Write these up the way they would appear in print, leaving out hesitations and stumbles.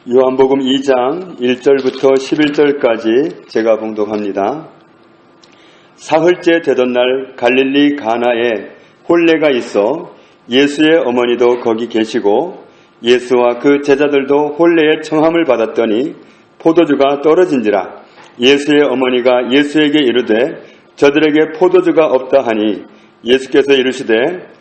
요한복음 2장 1절부터 11절까지 제가 봉독합니다. 사흘째 되던 날 갈릴리 가나에 혼례가 있어 예수의 어머니도 거기 계시고 예수와 그 제자들도 혼례의 청함을 받았더니 포도주가 떨어진지라. 예수의 어머니가 예수에게 이르되 저들에게 포도주가 없다 하니 예수께서 이르시되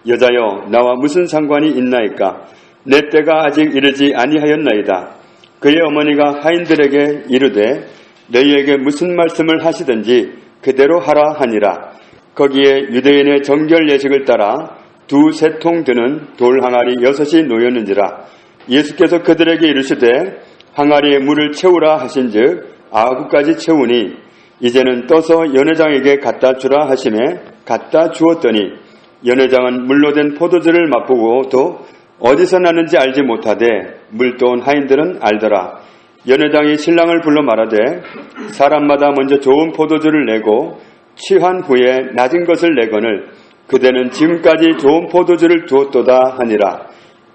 여자여 나와 무슨 상관이 있나이까? 내 때가 아직 이르지 아니하였나이다. 그의 어머니가 하인들에게 이르되 너희에게 무슨 말씀을 하시든지 그대로 하라 하니라. 거기에 유대인의 정결 예식을 따라 2-3통 드는 돌 항아리 6이 놓였는지라. 예수께서 그들에게 이르시되 항아리에 물을 채우라 하신즉 아구까지 채우니 이제는 떠서 연회장에게 갖다 주라 하시매 갖다 주었더니 연회장은 물로 된 포도주를 맛보고도 어디서 나는지 알지 못하되 물도온 하인들은 알더라. 연회장이 신랑을 불러 말하되 사람마다 먼저 좋은 포도주를 내고 취한 후에 낮은 것을 내거늘 그대는 지금까지 좋은 포도주를 두었도다 하니라.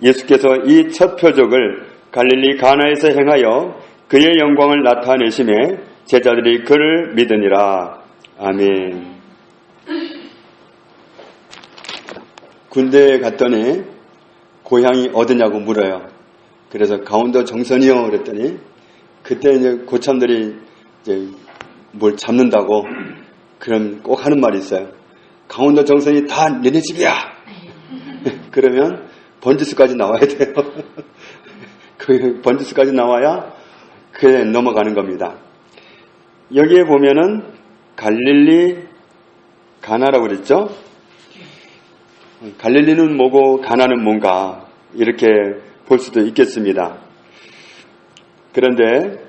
예수께서 이 첫 표적을 갈릴리 가나에서 행하여 그의 영광을 나타내심에 제자들이 그를 믿으니라. 아멘. 군대에 갔더니 고향이 어디냐고 물어요. 그래서 강원도 정선이요 그랬더니 그때 이제 고참들이 이제 뭘 잡는다고 그럼 꼭 하는 말이 있어요. 강원도 정선이 다 너네 집이야. 그러면 번지수까지 나와야 돼요. 그 번지수까지 나와야 그에 넘어가는 겁니다. 여기에 보면은 갈릴리 가나라고 그랬죠? 갈릴리는 뭐고 가나는 뭔가 이렇게 볼 수도 있겠습니다. 그런데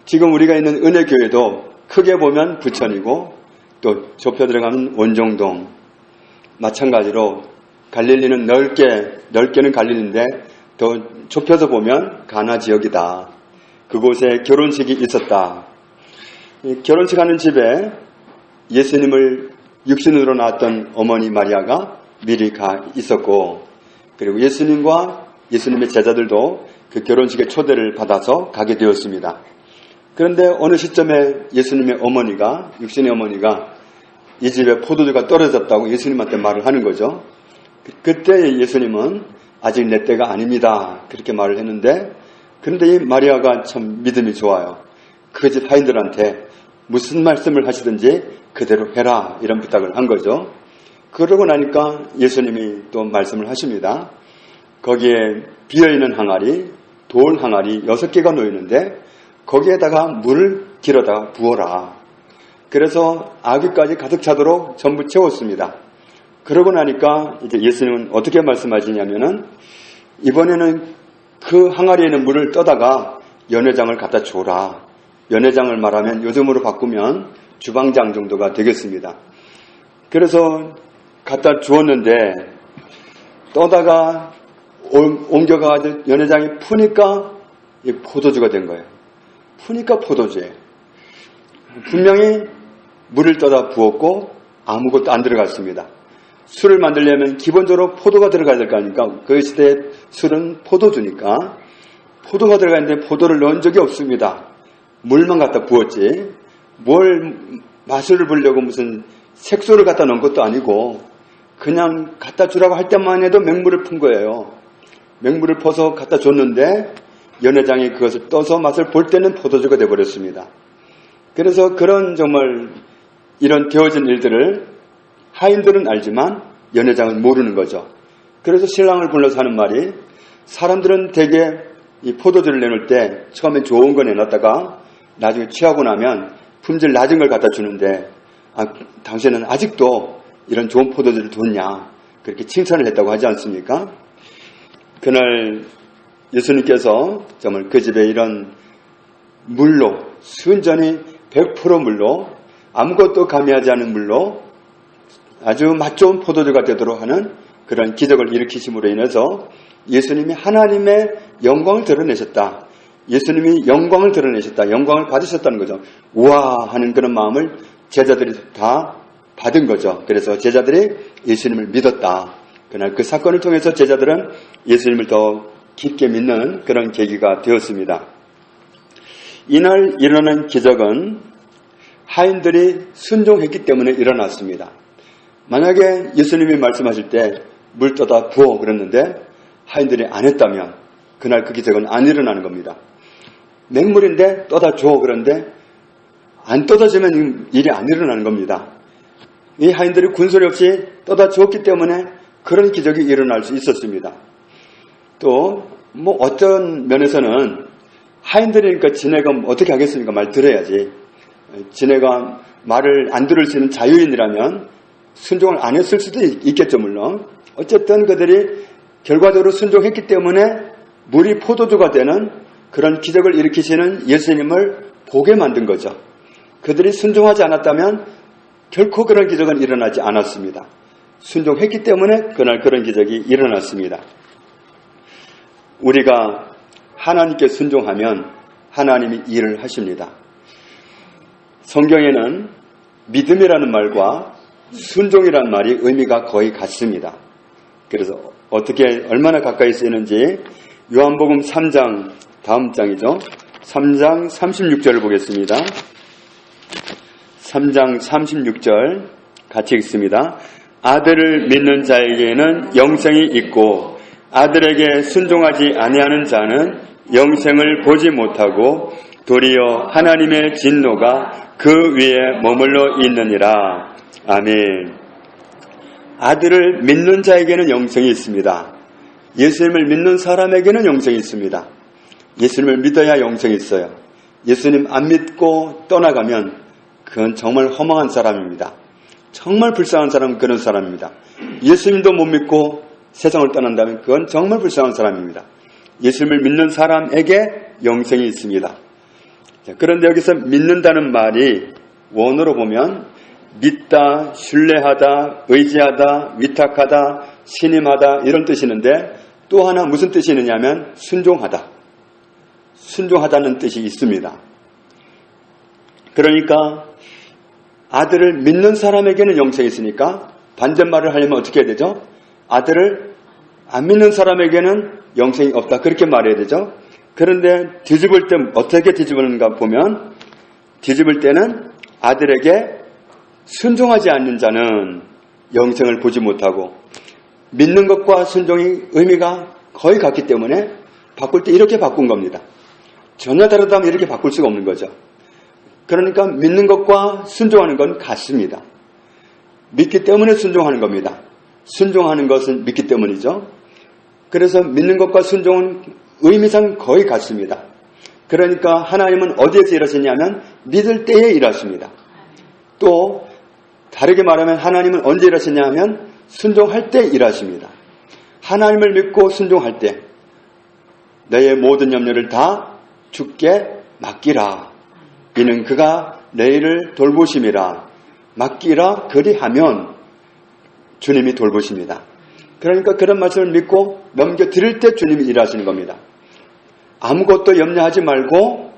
지금 우리가 있는 은혜교회도 크게 보면 부천이고 또 좁혀 들어가면 원정동 마찬가지로 갈릴리는 넓게는 갈릴리인데 더 좁혀서 보면 가나 지역이다. 그곳에 결혼식이 있었다. 결혼식 하는 집에 예수님을 육신으로 낳았던 어머니 마리아가 미리 가 있었고 그리고 예수님과 예수님의 제자들도 그 결혼식에 초대를 받아서 가게 되었습니다. 그런데 어느 시점에 예수님의 어머니가 육신의 어머니가 이 집에 포도주가 떨어졌다고 예수님한테 말을 하는 거죠. 그때 예수님은 아직 내 때가 아닙니다. 그렇게 말을 했는데 그런데 이 마리아가 참 믿음이 좋아요. 그 집 하인들한테 무슨 말씀을 하시든지 그대로 해라 이런 부탁을 한 거죠. 그러고 나니까 예수님이 또 말씀을 하십니다. 거기에 비어있는 항아리, 돌 항아리 6개가 놓이는데 거기에다가 물을 길어다가 부어라. 그래서 아귀까지 가득 차도록 전부 채웠습니다. 그러고 나니까 이제 예수님은 어떻게 말씀하시냐면은 이번에는 그 항아리에 있는 물을 떠다가 연회장을 갖다 줘라. 연회장을 말하면 요즘으로 바꾸면 주방장 정도가 되겠습니다. 그래서 갖다 주었는데 떠다가 옮겨가서 연회장에 푸니까 포도주가 된 거예요. 푸니까 포도주예요. 분명히 물을 떠다 부었고 아무것도 안 들어갔습니다. 술을 만들려면 기본적으로 포도가 들어가야 될 거 아닙니까? 그 시대에 술은 포도주니까 포도가 들어가 있는데 포도를 넣은 적이 없습니다. 물만 갖다 부었지 뭘 맛을 보려고 무슨 색소를 갖다 넣은 것도 아니고 그냥 갖다 주라고 할 때만 해도 맹물을 푼 거예요. 맹물을 퍼서 갖다 줬는데 연회장이 그것을 떠서 맛을 볼 때는 포도주가 되어버렸습니다. 그래서 그런 정말 이런 되어진 일들을 하인들은 알지만 연회장은 모르는 거죠. 그래서 신랑을 불러서 하는 말이 사람들은 대개 이 포도주를 내놓을 때 처음엔 좋은 거 내놨다가 나중에 취하고 나면 품질 낮은 걸 갖다 주는데 당신은 아직도 이런 좋은 포도주를 뒀냐 그렇게 칭찬을 했다고 하지 않습니까? 그날 예수님께서 정말 그 집에 이런 물로 순전히 100% 물로 아무것도 가미하지 않은 물로 아주 맛 좋은 포도주가 되도록 하는 그런 기적을 일으키심으로 인해서 예수님이 하나님의 영광을 드러내셨다. 예수님이 영광을 드러내셨다. 영광을 받으셨다는 거죠. 우와 하는 그런 마음을 제자들이 다 받은 거죠. 그래서 제자들이 예수님을 믿었다. 그날 그 사건을 통해서 제자들은 예수님을 더 깊게 믿는 그런 계기가 되었습니다. 이날 일어난 기적은 하인들이 순종했기 때문에 일어났습니다. 만약에 예수님이 말씀하실 때 물 떠다 부어 그랬는데 하인들이 안 했다면 그날 그 기적은 안 일어나는 겁니다. 맹물인데 떠다 줘 그런데 안 떠다주면 일이 안 일어나는 겁니다. 이 하인들이 군소리 없이 떠다 주었기 때문에 그런 기적이 일어날 수 있었습니다. 또 뭐 어떤 면에서는 하인들이니까 지네가 어떻게 하겠습니까? 말 들어야지. 지네가 말을 안 들을 수 있는 자유인이라면 순종을 안 했을 수도 있겠죠, 물론. 어쨌든 그들이 결과적으로 순종했기 때문에 물이 포도주가 되는 그런 기적을 일으키시는 예수님을 보게 만든 거죠. 그들이 순종하지 않았다면 결코 그런 기적은 일어나지 않았습니다. 순종했기 때문에 그날 그런 기적이 일어났습니다. 우리가 하나님께 순종하면 하나님이 일을 하십니다. 성경에는 믿음이라는 말과 순종이라는 말이 의미가 거의 같습니다. 그래서 어떻게 얼마나 가까이 쓰이는지 요한복음 3장 다음 장이죠. 3장 36절을 보겠습니다. 3장 36절 같이 읽습니다. 아들을 믿는 자에게는 영생이 있고 아들에게 순종하지 아니하는 자는 영생을 보지 못하고 도리어 하나님의 진노가 그 위에 머물러 있느니라. 아멘. 아들을 믿는 자에게는 영생이 있습니다. 예수님을 믿는 사람에게는 영생이 있습니다. 예수님을 믿어야 영생이 있어요. 예수님 안 믿고 떠나가면 그건 정말 허망한 사람입니다. 정말 불쌍한 사람은 그런 사람입니다. 예수님도 못 믿고 세상을 떠난다면 그건 정말 불쌍한 사람입니다. 예수님을 믿는 사람에게 영생이 있습니다. 그런데 여기서 믿는다는 말이 원어로 보면 믿다, 신뢰하다, 의지하다, 위탁하다, 신임하다 이런 뜻이 있는데 또 하나 무슨 뜻이 있느냐면 순종하다. 순종하다는 뜻이 있습니다. 그러니까 아들을 믿는 사람에게는 영생이 있으니까 반대말을 하려면 어떻게 해야 되죠? 아들을 안 믿는 사람에게는 영생이 없다. 그렇게 말해야 되죠. 그런데 뒤집을 때 어떻게 뒤집는가 보면 뒤집을 때는 아들에게 순종하지 않는 자는 영생을 보지 못하고 믿는 것과 순종이 의미가 거의 같기 때문에 바꿀 때 이렇게 바꾼 겁니다. 전혀 다르다면 이렇게 바꿀 수가 없는 거죠. 그러니까 믿는 것과 순종하는 건 같습니다. 믿기 때문에 순종하는 겁니다. 순종하는 것은 믿기 때문이죠. 그래서 믿는 것과 순종은 의미상 거의 같습니다. 그러니까 하나님은 어디에서 일하시냐면 믿을 때에 일하십니다. 또 다르게 말하면 하나님은 언제 일하시냐면 순종할 때 일하십니다. 하나님을 믿고 순종할 때 너의 모든 염려를 다 주께 맡기라. 이는 그가 너희를 돌보심이라. 맡기라 그리하면 주님이 돌보십니다. 그러니까 그런 말씀을 믿고 넘겨드릴 때 주님이 일하시는 겁니다. 아무것도 염려하지 말고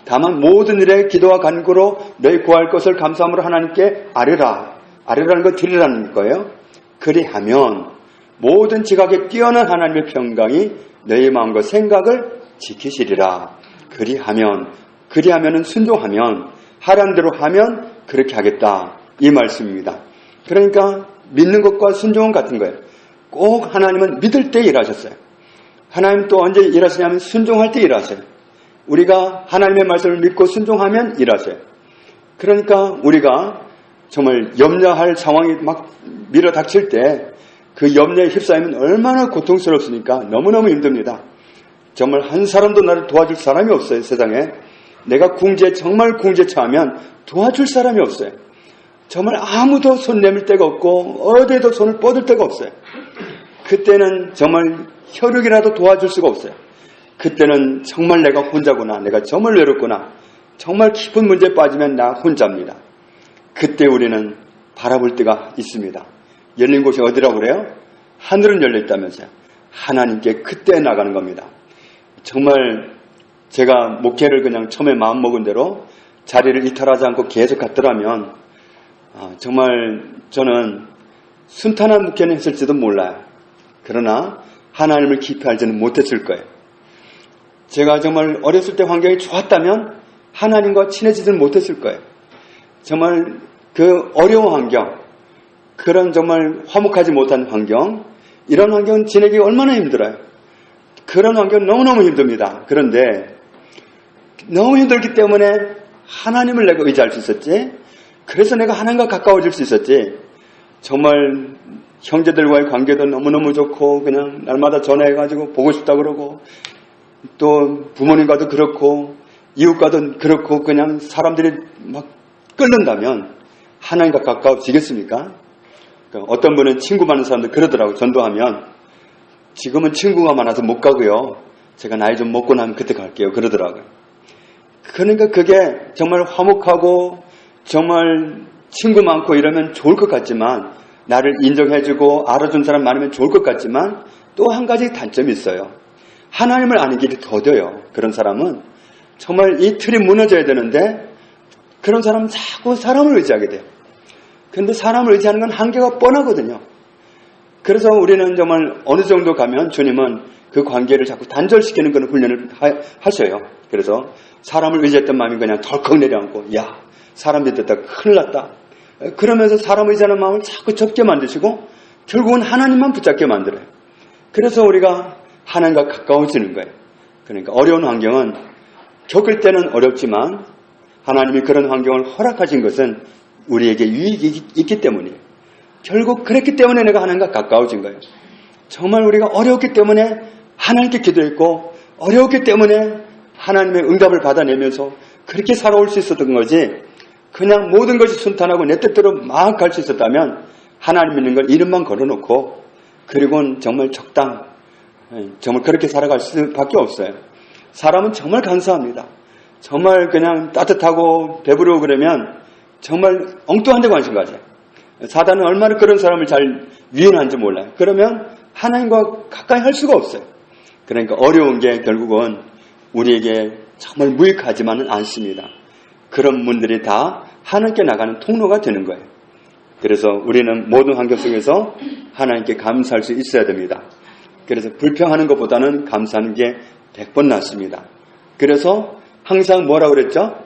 다만 모든 일에 기도와 간구로 너희 구할 것을 감사함으로 하나님께 아뢰라. 아뢰라는 거 드리라는 거예요. 그리하면 모든 지각에 뛰어난 하나님의 평강이 너희 마음과 생각을 지키시리라. 그리하면은 순종하면 하라는 대로 하면 그렇게 하겠다. 이 말씀입니다. 그러니까 믿는 것과 순종은 같은 거예요. 꼭 하나님은 믿을 때 일하셨어요. 하나님 또 언제 일하시냐면 순종할 때 일하세요. 우리가 하나님의 말씀을 믿고 순종하면 일하세요. 그러니까 우리가 정말 염려할 상황이 막 밀어닥칠 때 그 염려에 휩싸이면 얼마나 고통스럽습니까? 너무너무 힘듭니다. 정말 한 사람도 나를 도와줄 사람이 없어요. 세상에. 내가 정말 궁지에 처하면 도와줄 사람이 없어요. 정말 아무도 손 내밀 데가 없고 어디에도 손을 뻗을 데가 없어요. 그때는 정말 혈육이라도 도와줄 수가 없어요. 그때는 정말 내가 혼자구나. 내가 정말 외롭구나. 정말 깊은 문제에 빠지면 나 혼자입니다. 그때 우리는 바라볼 때가 있습니다. 열린 곳이 어디라고 그래요? 하늘은 열려있다면서요. 하나님께 그때 나가는 겁니다. 정말 제가 목회를 그냥 처음에 마음먹은 대로 자리를 이탈하지 않고 계속 갔더라면 정말 저는 순탄한 목회는 했을지도 몰라요. 그러나 하나님을 깊이 알지는 못했을 거예요. 제가 정말 어렸을 때 환경이 좋았다면 하나님과 친해지지는 못했을 거예요. 정말 그 어려운 환경, 그런 정말 화목하지 못한 환경, 이런 환경은 지내기 얼마나 힘들어요. 그런 환경은 너무너무 힘듭니다. 그런데 너무 힘들기 때문에 하나님을 내가 의지할 수 있었지, 그래서 내가 하나님과 가까워질 수 있었지, 정말 형제들과의 관계도 너무너무 좋고 그냥 날마다 전화해가지고 보고 싶다 그러고, 또 부모님과도 그렇고 이웃과도 그렇고 그냥 사람들이 막 끓는다면 하나님과 가까워지겠습니까? 그러니까 어떤 분은 친구 많은 사람들 그러더라고요. 전도하면 지금은 친구가 많아서 못 가고요, 제가 나이 좀 먹고 나면 그때 갈게요 그러더라고요. 그러니까 그게 정말 화목하고 정말 친구 많고 이러면 좋을 것 같지만, 나를 인정해주고 알아준 사람 많으면 좋을 것 같지만 또 한 가지 단점이 있어요. 하나님을 아는 길이 더뎌요. 그런 사람은 정말 이 틀이 무너져야 되는데 그런 사람은 자꾸 사람을 의지하게 돼요. 그런데 사람을 의지하는 건 한계가 뻔하거든요. 그래서 우리는 정말 어느 정도 가면 주님은 그 관계를 자꾸 단절시키는 그런 훈련을 하셔요. 그래서 사람을 의지했던 마음이 그냥 덜컥 내려앉고, 야, 사람 믿었다 큰일 났다, 그러면서 사람을 의지하는 마음을 자꾸 접게 만드시고 결국은 하나님만 붙잡게 만들어요. 그래서 우리가 하나님과 가까워지는 거예요. 그러니까 어려운 환경은 겪을 때는 어렵지만 하나님이 그런 환경을 허락하신 것은 우리에게 유익이 있기 때문이에요. 결국 그랬기 때문에 내가 하나님과 가까워진 거예요. 정말 우리가 어려웠기 때문에 하나님께 기도했고, 어려웠기 때문에 하나님의 응답을 받아내면서 그렇게 살아올 수 있었던 거지, 그냥 모든 것이 순탄하고 내 뜻대로 막 갈 수 있었다면 하나님 믿는 걸 이름만 걸어놓고 그리고는 정말 정말 그렇게 살아갈 수밖에 없어요. 사람은 정말 감사합니다. 정말 그냥 따뜻하고 배부르고 그러면 정말 엉뚱한 데 관심 가져요. 사단은 얼마나 그런 사람을 잘 유인하는지 몰라요. 그러면 하나님과 가까이 할 수가 없어요. 그러니까 어려운 게 결국은 우리에게 정말 무익하지만은 않습니다. 그런 분들이 다 하나님께 나가는 통로가 되는 거예요. 그래서 우리는 모든 환경 속에서 하나님께 감사할 수 있어야 됩니다. 그래서 불평하는 것보다는 감사하는 게 100번 낫습니다. 그래서 항상 뭐라고 그랬죠?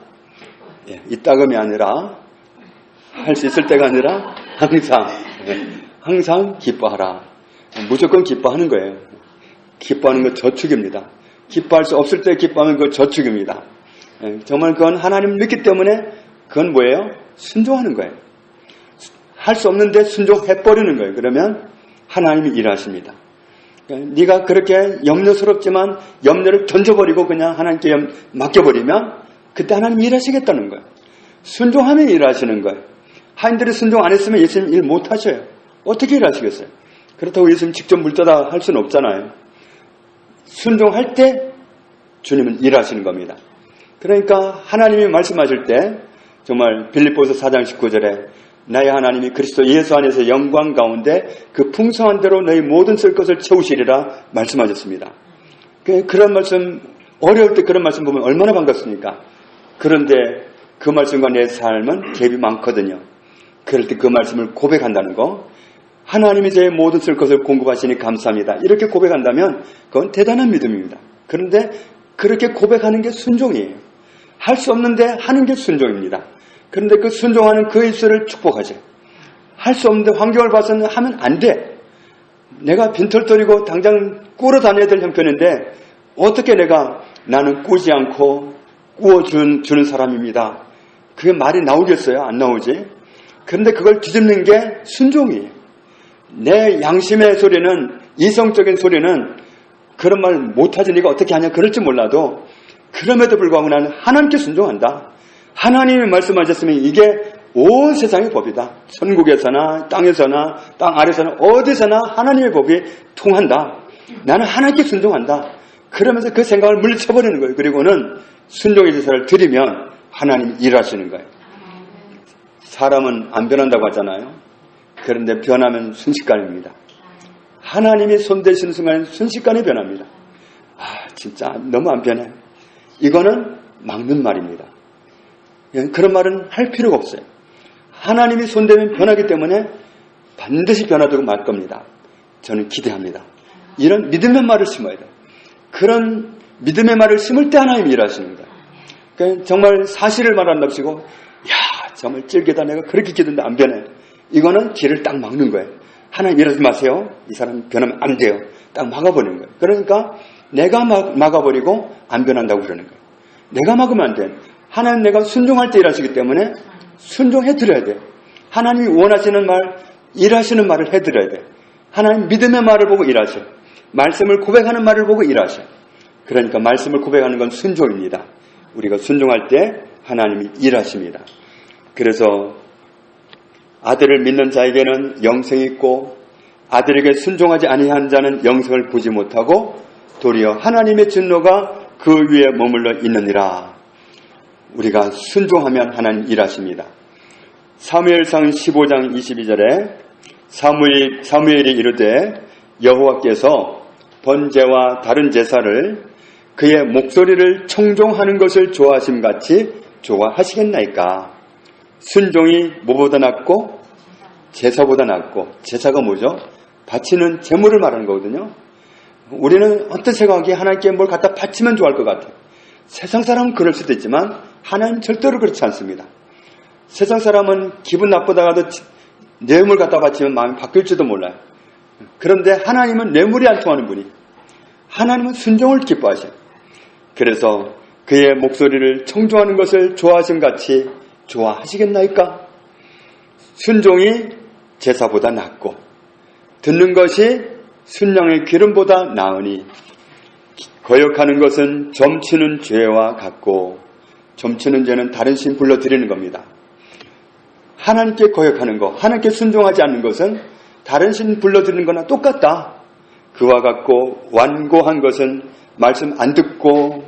이따금이 아니라, 할 수 있을 때가 아니라 항상 기뻐하라. 무조건 기뻐하는 거예요. 기뻐하는 건 저축입니다. 기뻐할 수 없을 때 기뻐하면 그건 저축입니다. 정말 그건 하나님 믿기 때문에 그건 뭐예요? 순종하는 거예요. 할 수 없는데 순종해버리는 거예요. 그러면 하나님이 일하십니다. 네가 그렇게 염려스럽지만 염려를 던져버리고 그냥 하나님께 맡겨버리면 그때 하나님이 일하시겠다는 거예요. 순종하면 일하시는 거예요. 하인들이 순종 안 했으면 예수님 일 못하셔요. 어떻게 일하시겠어요? 그렇다고 예수님 직접 물 떠다 할 수는 없잖아요. 순종할 때 주님은 일하시는 겁니다. 그러니까 하나님이 말씀하실 때 정말 빌립보서 4장 19절에 나의 하나님이 그리스도 예수 안에서 영광 가운데 그 풍성한 대로 너희 모든 쓸 것을 채우시리라 말씀하셨습니다. 그런 말씀, 어려울 때 그런 말씀 보면 얼마나 반갑습니까? 그런데 그 말씀과 내 삶은 갭이 많거든요. 그럴 때 그 말씀을 고백한다는 거, 하나님이 제 모든 쓸 것을 공급하시니 감사합니다, 이렇게 고백한다면 그건 대단한 믿음입니다. 그런데 그렇게 고백하는 게 순종이에요. 할 수 없는데 하는 게 순종입니다. 그런데 그 순종하는 그 입술을 축복하죠. 할 수 없는데 환경을 봐서는 하면 안 돼. 내가 빈털터리고 당장 꾸러 다녀야 될 형편인데 어떻게 나는 꾸지 않고 꾸어주는 사람입니다. 그게 말이 나오겠어요? 안 나오지? 그런데 그걸 뒤집는 게 순종이에요. 내 양심의 소리는, 이성적인 소리는 그런 말 못하지, 네가 어떻게 하냐 그럴지 몰라도 그럼에도 불구하고 나는 하나님께 순종한다. 하나님이 말씀하셨으면 이게 온 세상의 법이다. 천국에서나 땅에서나 땅 아래서나 어디서나 하나님의 법이 통한다. 나는 하나님께 순종한다. 그러면서 그 생각을 물리쳐버리는 거예요. 그리고는 순종의 제사를 드리면 하나님이 일하시는 거예요. 사람은 안 변한다고 하잖아요. 그런데 변하면 순식간입니다. 하나님이 손대시는 순간 순식간에 변합니다. 진짜 너무 안 변해. 이거는 막는 말입니다. 그런 말은 할 필요가 없어요. 하나님이 손대면 변하기 때문에 반드시 변화되고 말 겁니다. 저는 기대합니다. 이런 믿음의 말을 심어야 돼요. 그런 믿음의 말을 심을 때 하나님이 일하시는 거예요. 그러니까 정말 사실을 말한답시고 야 정말 찔개다 내가 그렇게 기도했는데 안 변해. 이거는 길을 딱 막는 거예요. 하나님 이러지 마세요. 이 사람 변하면 안 돼요. 딱 막아버리는 거예요. 그러니까 내가 막아버리고 안 변한다고 그러는 거예요. 내가 막으면 안 돼. 하나님 내가 순종할 때 일하시기 때문에 순종해드려야 돼요. 하나님이 원하시는 말, 일하시는 말을 해드려야 돼요. 하나님 믿음의 말을 보고 일하셔요. 말씀을 고백하는 말을 보고 일하셔요. 그러니까 말씀을 고백하는 건 순종입니다. 우리가 순종할 때 하나님이 일하십니다. 그래서 아들을 믿는 자에게는 영생이 있고 아들에게 순종하지 아니한 자는 영생을 보지 못하고 도리어 하나님의 진노가 그 위에 머물러 있느니라. 우리가 순종하면 하나님 일하십니다. 사무엘상 15장 22절에 사무엘이 이르되 여호와께서 번제와 다른 제사를 그의 목소리를 청종하는 것을 좋아하심같이 좋아하시겠나이까. 순종이 뭐보다 낫고 제사보다 낫고. 제사가 뭐죠? 바치는 제물을 말하는 거거든요. 우리는 어떤 생각이 하나님께 뭘 갖다 바치면 좋아할 것 같아요. 세상 사람은 그럴 수도 있지만 하나님 절대로 그렇지 않습니다. 세상 사람은 기분 나쁘다가도 뇌물 갖다 바치면 마음이 바뀔지도 몰라요. 그런데 하나님은 뇌물이 안 통하는 분이, 하나님은 순종을 기뻐하셔요. 그래서 그의 목소리를 청종하는 것을 좋아하심같이 좋아하시겠나이까? 순종이 제사보다 낫고 듣는 것이 순양의 기름보다 나으니 거역하는 것은 점치는 죄와 같고. 점치는 죄는 다른 신 불러드리는 겁니다. 하나님께 거역하는 것, 하나님께 순종하지 않는 것은 다른 신 불러드리는 거나 똑같다. 그와 같고 완고한 것은 말씀 안 듣고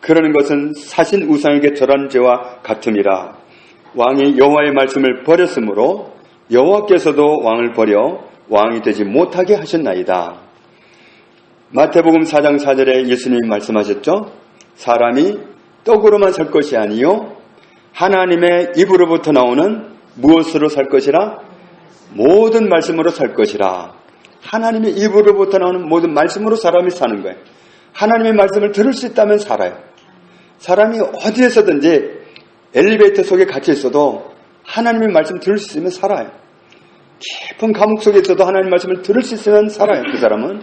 그러는 것은 사신 우상에게 절한 죄와 같음이라. 왕이 여호와의 말씀을 버렸으므로 여호와께서도 왕을 버려 왕이 되지 못하게 하셨나이다. 마태복음 4장 4절에 예수님이 말씀하셨죠. 사람이 떡으로만 살 것이 아니요 하나님의 입으로부터 나오는 무엇으로 살 것이라? 모든 말씀으로 살 것이라. 하나님의 입으로부터 나오는 모든 말씀으로 사람이 사는 거예요. 하나님의 말씀을 들을 수 있다면 살아요. 사람이 어디에서든지 엘리베이터 속에 갇혀 있어도 하나님의 말씀 들을 수 있으면 살아요. 깊은 감옥 속에 있어도 하나님의 말씀을 들을 수 있으면 살아요. 그 사람은.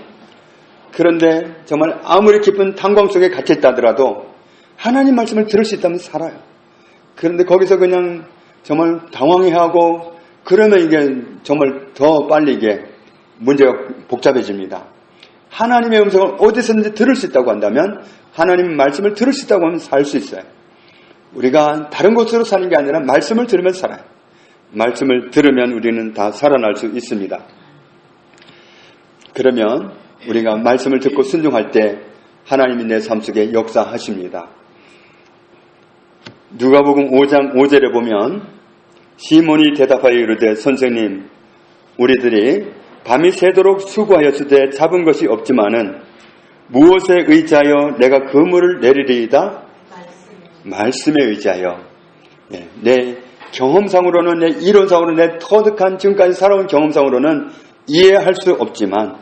그런데 정말 아무리 깊은 탄광 속에 갇혀 있다 하더라도 하나님 말씀을 들을 수 있다면 살아요. 그런데 거기서 그냥 정말 당황해하고 그러면 이게 정말 더 빨리 이게 문제가 복잡해집니다. 하나님의 음성을 어디서든지 들을 수 있다고 한다면, 하나님의 말씀을 들을 수 있다고 하면 살 수 있어요. 우리가 다른 곳으로 사는 게 아니라 말씀을 들으면 살아요. 말씀을 들으면 우리는 다 살아날 수 있습니다. 그러면 우리가 말씀을 듣고 순종할 때 하나님이 내 삶 속에 역사하십니다. 누가복음 5장 5절에 보면 시몬이 대답하여 이르되 선생님 우리들이 밤이 새도록 수고하였으되 잡은 것이 없지만은 무엇에 의지하여 내가 그물을 내리리이다? 말씀에 의지하여. 내 경험상으로는, 내 이론상으로는, 내 터득한 지금까지 살아온 경험상으로는 이해할 수 없지만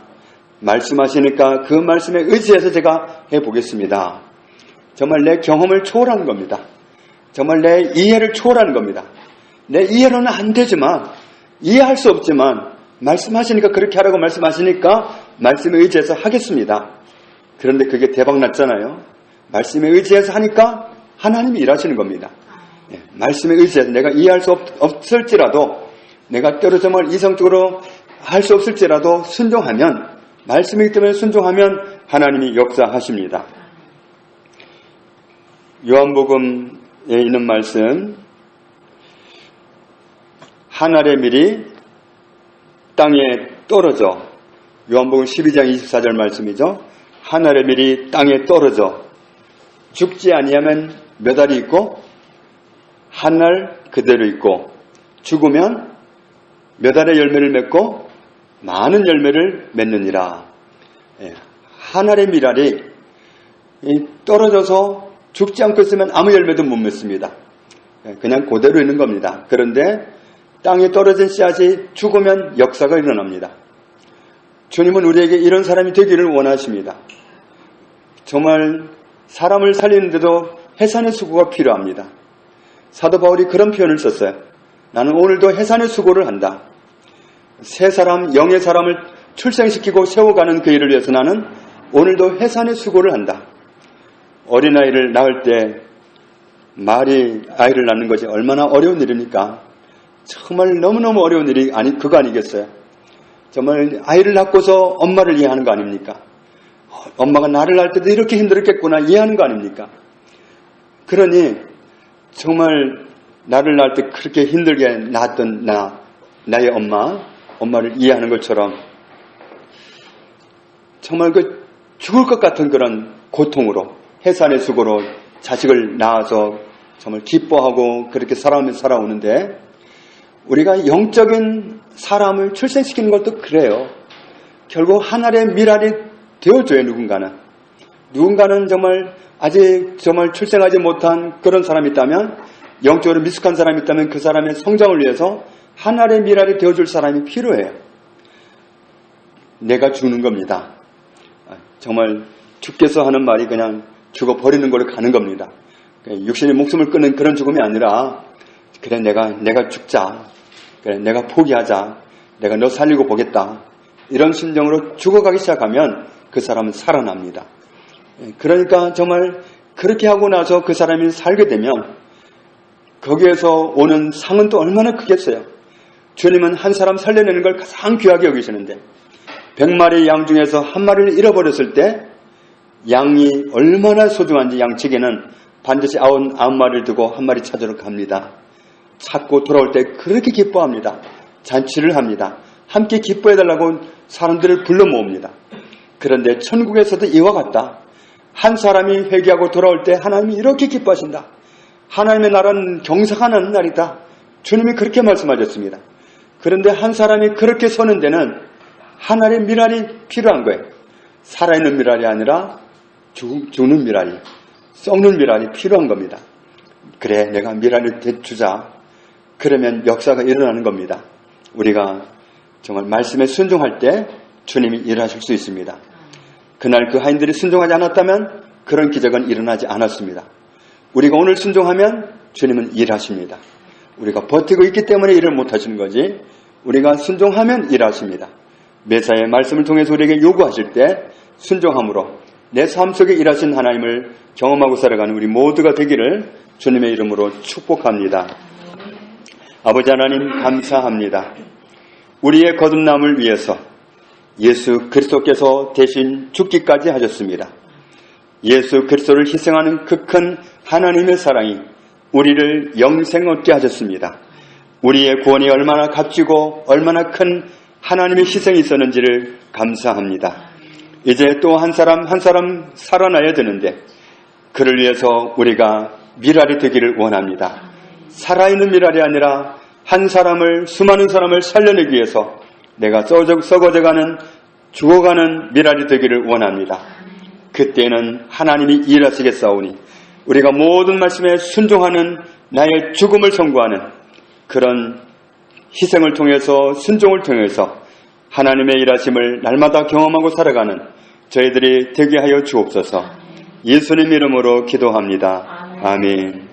말씀하시니까 그 말씀에 의지해서 제가 해보겠습니다. 정말 내 경험을 초월하는 겁니다. 정말 내 이해를 초월하는 겁니다. 내 이해로는 안 되지만, 이해할 수 없지만 말씀하시니까, 그렇게 하라고 말씀하시니까 말씀에 의지해서 하겠습니다. 그런데 그게 대박 났잖아요. 말씀에 의지해서 하니까 하나님이 일하시는 겁니다. 말씀에 의지해서 내가 이해할 수 없을지라도, 내가 때로 정말 이성적으로 할 수 없을지라도 순종하면, 말씀이기 때문에 순종하면 하나님이 역사하십니다. 요한복음에 있는 말씀, 한 알의 밀이 땅에 떨어져, 요한복음 12장 24절 말씀이죠. 한 알의 밀이 땅에 떨어져 죽지 아니하면 몇 알이 있고, 한 알 그대로 있고, 죽으면 몇 알의 열매를 맺고 많은 열매를 맺느니라. 한 알의 밀알이 떨어져서 죽지 않고 있으면 아무 열매도 못 맺습니다. 그냥 그대로 있는 겁니다. 그런데 땅에 떨어진 씨앗이 죽으면 역사가 일어납니다. 주님은 우리에게 이런 사람이 되기를 원하십니다. 정말 사람을 살리는데도 해산의 수고가 필요합니다. 사도 바울이 그런 표현을 썼어요. 나는 오늘도 해산의 수고를 한다. 새 사람, 영의 사람을 출생시키고 세워가는 그 일을 위해서 나는 오늘도 해산의 수고를 한다. 어린아이를 낳을 때 말이 아이를 낳는 것이 얼마나 어려운 일입니까? 정말 너무너무 어려운 일이 그거 아니겠어요? 정말 아이를 낳고서 엄마를 이해하는 거 아닙니까? 엄마가 나를 낳을 때도 이렇게 힘들었겠구나 이해하는 거 아닙니까? 그러니 정말 나를 낳을 때 그렇게 힘들게 낳았던 나의 엄마를 이해하는 것처럼 정말 그 죽을 것 같은 그런 고통으로 해산의 수고로 자식을 낳아서 정말 기뻐하고 그렇게 살아오는데 우리가 영적인 사람을 출생시키는 것도 그래요. 결국 하늘의 미랄이 되어줘요. 누군가는 정말 아직 정말 출생하지 못한 그런 사람이 있다면, 영적으로 미숙한 사람이 있다면 그 사람의 성장을 위해서 하늘의 미랄이 되어줄 사람이 필요해요. 내가 죽는 겁니다. 정말 주께서 하는 말이 그냥 죽어버리는 걸로 가는 겁니다. 육신의 목숨을 끊는 그런 죽음이 아니라 그래 내가 죽자. 그래 내가 포기하자. 내가 너 살리고 보겠다. 이런 심정으로 죽어가기 시작하면 그 사람은 살아납니다. 그러니까 정말 그렇게 하고 나서 그 사람이 살게 되면 거기에서 오는 상은 또 얼마나 크겠어요. 주님은 한 사람 살려내는 걸 가장 귀하게 여기시는데 100마리 양 중에서 한 마리를 잃어버렸을 때 양이 얼마나 소중한지 양측에는 반드시 9마리를 두고 한 마리 찾으러 갑니다. 찾고 돌아올 때 그렇게 기뻐합니다. 잔치를 합니다. 함께 기뻐해달라고 사람들을 불러 모읍니다. 그런데 천국에서도 이와 같다. 한 사람이 회개하고 돌아올 때 하나님이 이렇게 기뻐하신다. 하나님의 나라는 경상하는 날이다. 주님이 그렇게 말씀하셨습니다. 그런데 한 사람이 그렇게 서는 데는 하늘의 미랄이 필요한 거예요. 살아있는 미랄이 아니라 죽는 미랄이, 썩는 미랄이 필요한 겁니다. 그래, 내가 미랄을 주자. 그러면 역사가 일어나는 겁니다. 우리가 정말 말씀에 순종할 때 주님이 일하실 수 있습니다. 그날 그 하인들이 순종하지 않았다면 그런 기적은 일어나지 않았습니다. 우리가 오늘 순종하면 주님은 일하십니다. 우리가 버티고 있기 때문에 일을 못하시는 거지 우리가 순종하면 일하십니다. 메사의 말씀을 통해서 우리에게 요구하실 때 순종함으로 내 삶 속에 일하신 하나님을 경험하고 살아가는 우리 모두가 되기를 주님의 이름으로 축복합니다. 아버지 하나님 감사합니다. 우리의 거듭남을 위해서 예수 그리스도께서 대신 죽기까지 하셨습니다. 예수 그리스도를 희생하는 그 큰 하나님의 사랑이 우리를 영생 얻게 하셨습니다. 우리의 구원이 얼마나 값지고 얼마나 큰 하나님의 희생이 있었는지를 감사합니다. 이제 또 한 사람 한 사람 살아나야 되는데 그를 위해서 우리가 미랄이 되기를 원합니다. 살아있는 미랄이 아니라 한 사람을, 수많은 사람을 살려내기 위해서 내가 썩어져가는, 죽어가는 미랄이 되기를 원합니다. 그때는 하나님이 일하시겠사오니 우리가 모든 말씀에 순종하는 나의 죽음을 선고하는 그런 희생을 통해서, 순종을 통해서 하나님의 일하심을 날마다 경험하고 살아가는 저희들이 되게 하여 주옵소서. 예수님 이름으로 기도합니다. 아멘.